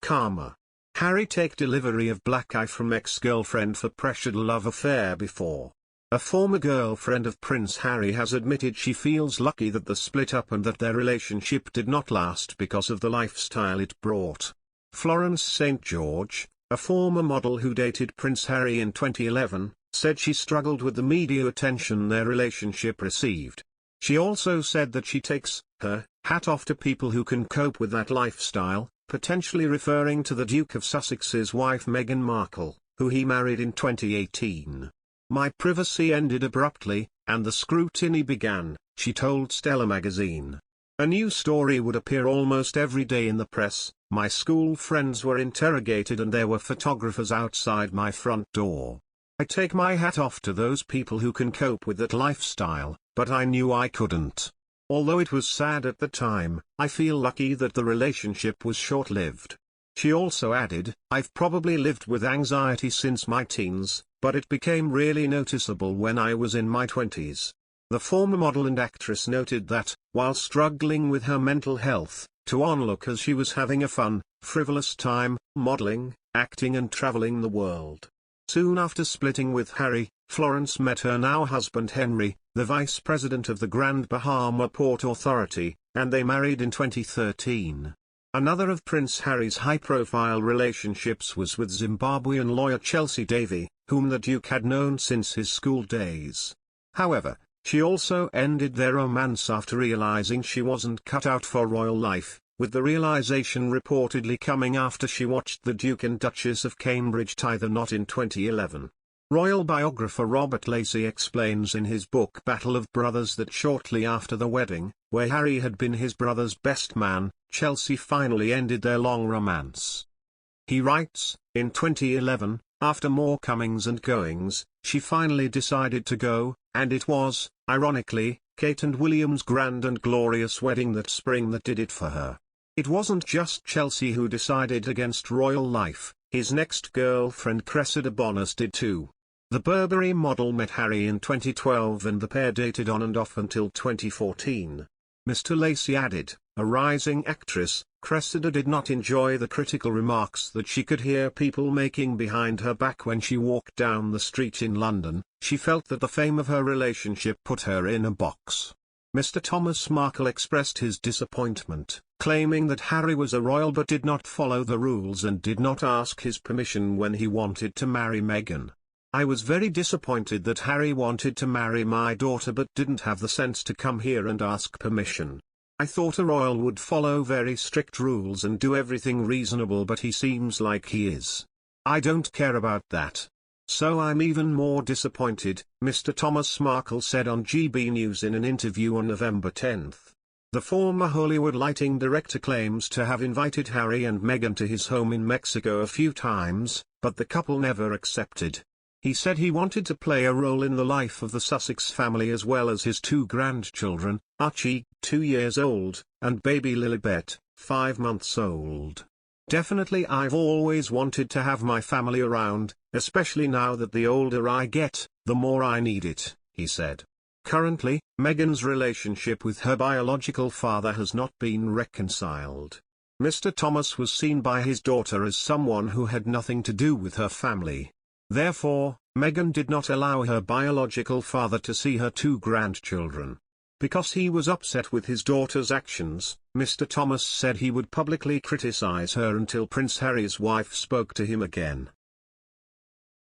Karma. Harry take delivery of black eye from ex-girlfriend for pressured love affair before. A former girlfriend of Prince Harry has admitted she feels lucky that the split up and that their relationship did not last because of the lifestyle it brought. Florence St. George, a former model who dated Prince Harry in 2011, said she struggled with the media attention their relationship received. She also said that she takes her hat off to people who can cope with that lifestyle, potentially referring to the Duke of Sussex's wife Meghan Markle, who he married in 2018. My privacy ended abruptly, and the scrutiny began, she told Stella magazine. A new story would appear almost every day in the press. My school friends were interrogated and there were photographers outside my front door. I take my hat off to those people who can cope with that lifestyle, but I knew I couldn't. Although it was sad at the time, I feel lucky that the relationship was short-lived. She also added, I've probably lived with anxiety since my teens, but it became really noticeable when I was in my 20s. The former model and actress noted that, while struggling with her mental health, to onlook as she was having a fun, frivolous time, modeling, acting and traveling the world. Soon after splitting with Harry, Florence met her now husband Henry, the vice president of the Grand Bahama Port Authority, and they married in 2013. Another of Prince Harry's high-profile relationships was with Zimbabwean lawyer Chelsea Davy, whom the Duke had known since his school days. However, she also ended their romance after realizing she wasn't cut out for royal life, with the realization reportedly coming after she watched the Duke and Duchess of Cambridge tie the knot in 2011. Royal biographer Robert Lacey explains in his book Battle of Brothers that shortly after the wedding, where Harry had been his brother's best man, Chelsea finally ended their long romance. He writes, in 2011, after more comings and goings, she finally decided to go, and it was, ironically, Kate and William's grand and glorious wedding that spring that did it for her. It wasn't just Chelsea who decided against royal life, his next girlfriend Cressida Bonas did too. The Burberry model met Harry in 2012 and the pair dated on and off until 2014. Mr. Lacey added, a rising actress, Cressida did not enjoy the critical remarks that she could hear people making behind her back when she walked down the street in London. She felt that the fame of her relationship put her in a box. Mr. Thomas Markle expressed his disappointment, claiming that Harry was a royal but did not follow the rules and did not ask his permission when he wanted to marry Meghan. I was very disappointed that Harry wanted to marry my daughter but didn't have the sense to come here and ask permission. I thought a royal would follow very strict rules and do everything reasonable, but he seems like he is. I don't care about that. So I'm even more disappointed, Mr. Thomas Markle said on GB News in an interview on November 10. The former Hollywood lighting director claims to have invited Harry and Meghan to his home in Mexico a few times, but the couple never accepted. He said he wanted to play a role in the life of the Sussex family as well as his two grandchildren, Archie, 2 years old, and baby Lilibet, 5 months old. Definitely I've always wanted to have my family around, especially now that the older I get, the more I need it, he said. Currently, Meghan's relationship with her biological father has not been reconciled. Mr. Thomas was seen by his daughter as someone who had nothing to do with her family. Therefore, Meghan did not allow her biological father to see her two grandchildren. Because he was upset with his daughter's actions, Mr. Thomas said he would publicly criticize her until Prince Harry's wife spoke to him again.